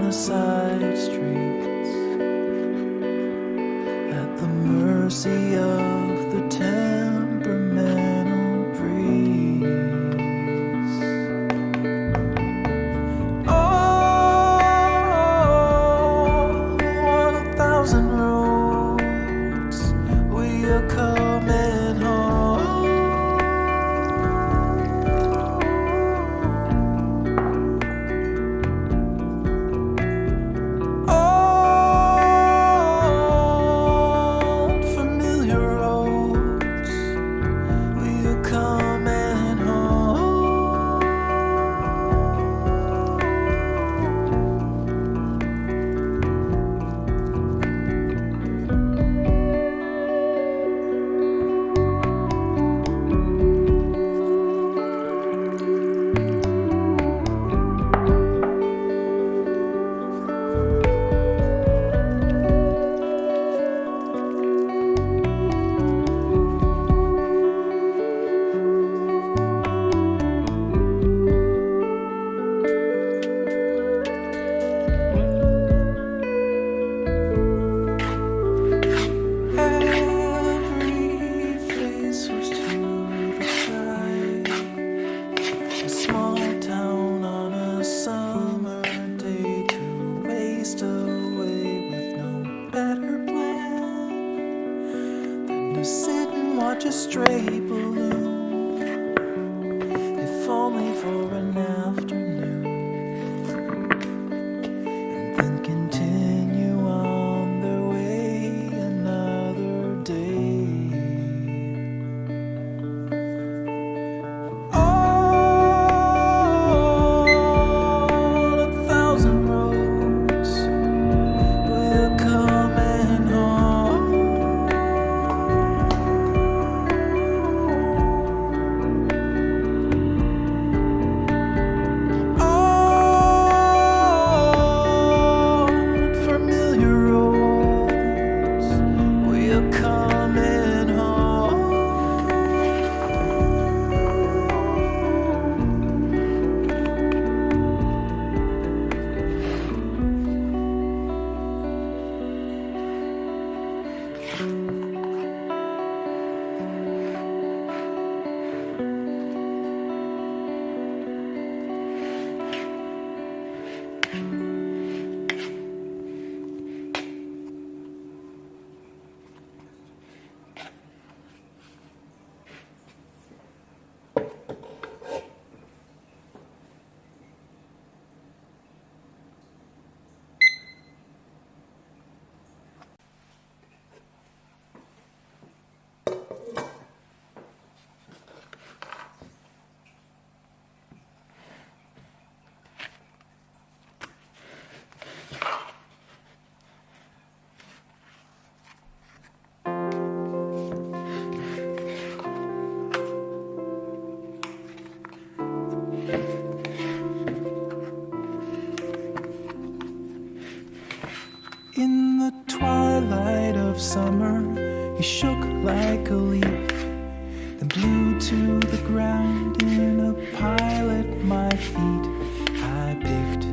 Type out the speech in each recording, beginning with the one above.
the side streets, at the mercy of the temperamental breeze. Oh, on 1,000 roads we are coming home. On familiar roads we are coming home. Every face was to the side. A small town on a summer day to waste away with no better plan than to sit and watch a stray balloon, if only for an afternoon, and then continue on their way another day. On 1,000 roads we're coming home. On familiar roads we're coming home. In the twilight of summer, you shook like a leaf, then blew to the ground in a pile at my feet. I picked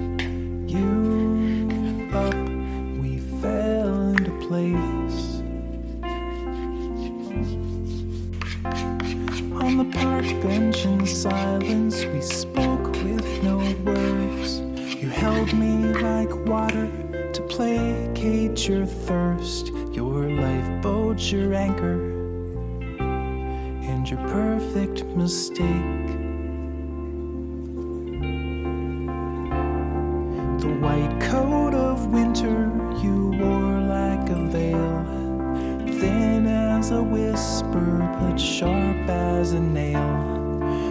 you up, we fell into place. On the park bench in silence, we spoke with no words. You held me like water to placate your thirst, your lifeboat, your anchor, and your perfect mistake. The white coat of winter you wore like a veil, thin as a whisper but sharp as a nail.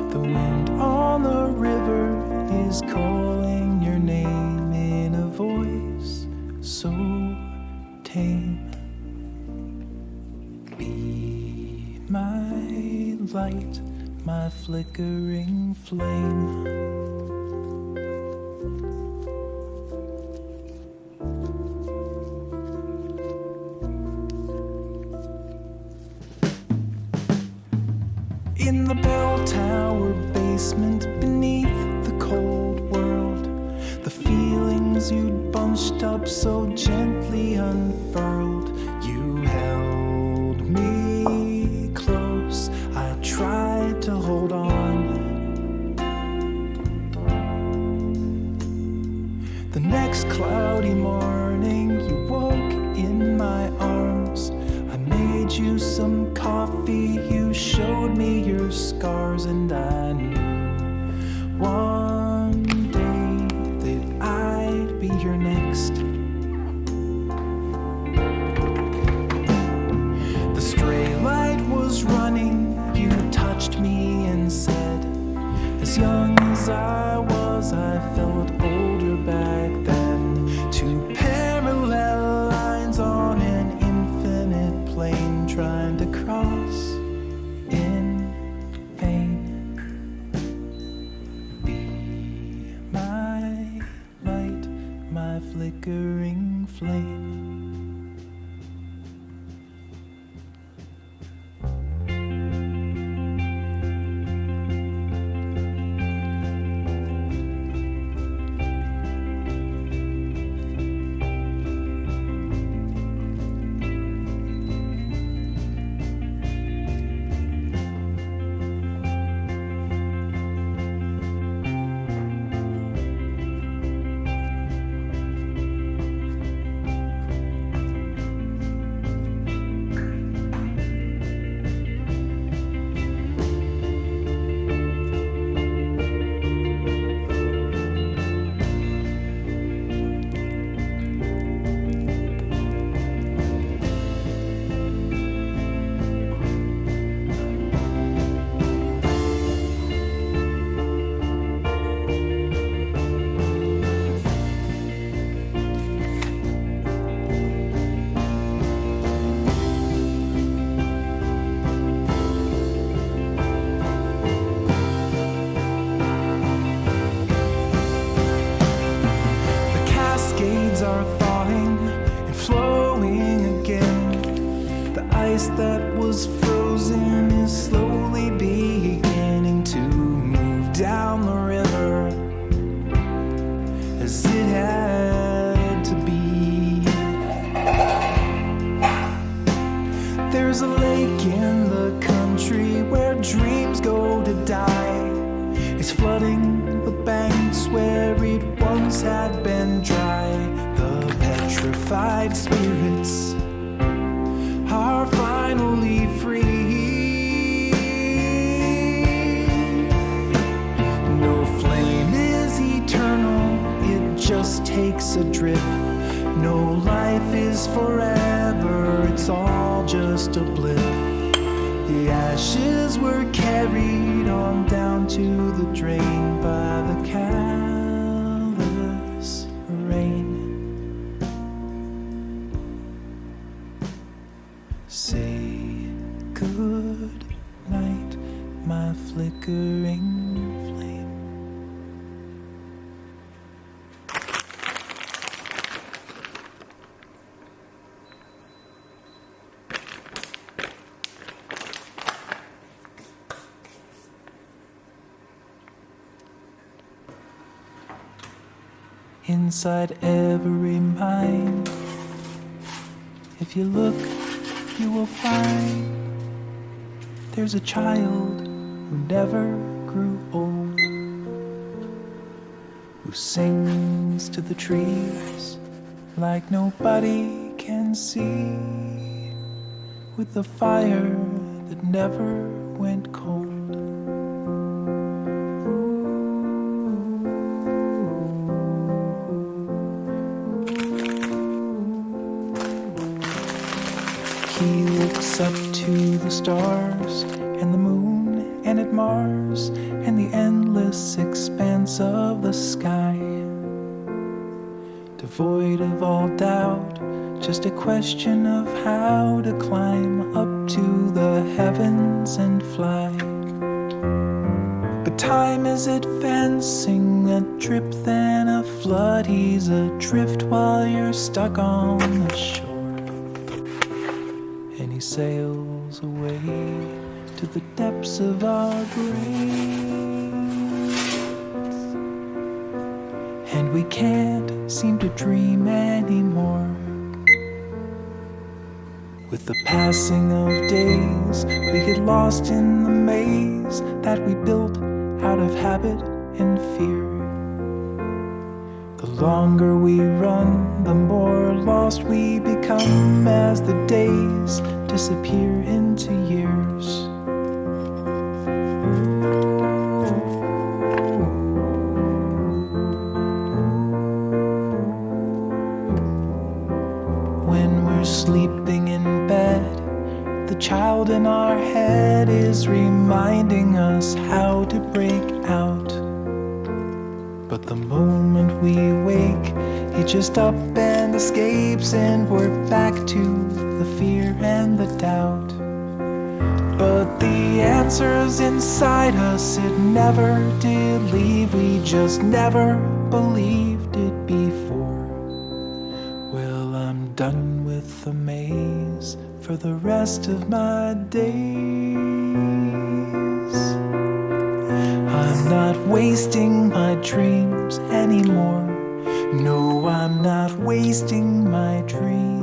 The wind on the river is calling your name in a voice so tame. Be my light, my flickering flame. In the bell tower basement beneath the cold world, the feelings you'd bunched up, so gently unfurled. You held me close, I tried to hold on. The next cloudy morning, you woke in my arms. I made you some coffee, you showed me your scars, and I knew one day that I'd be your next. The stray light was running, you touched me and said, as young as I was, I felt older back then. Two parallel lines on an infinite plane, trying to cross in vain. Be my light, my flickering flame. Are thawing and flowing again. The ice that was frozen is slowly beginning to move down the river as it had to be. There's a lake in the country where dreams go to die. It's flooding the banks where it once had been dry. Petrified spirits are finally free. No flame is eternal, it just takes a drip. No life is forever, it's all just a blip. The ashes were carried on down to the drain by the callous rain. Say good night, my flickering flame. Inside every mind, if you look, you will find there's a child who never grew old, who sings to the trees like nobody can see, with a fire that never went cold. He looks up to the stars and the moon and at Mars and the endless expanse of the sky. Devoid of all doubt, just a question of how to climb up to the heavens and fly. But time is advancing, a drip then a flood. He's adrift while you're stuck on the shore. And he sails away to the depths of our grace. and we can't seem to dream anymore. With the passing of days, we get lost in the maze that we built out of habit and fear. The longer we run, the more lost we become as the days disappear into years. When we're sleeping in bed, the child in our head is reminding us how to break out. But the moment we wake, he just up and escapes, and we're back to the fear and the doubt. But the answer's inside us, it never did leave. We just never believed it before. Well, I'm done with the maze for the rest of my days. I'm not wasting my dreams anymore. No, I'm not wasting my dreams.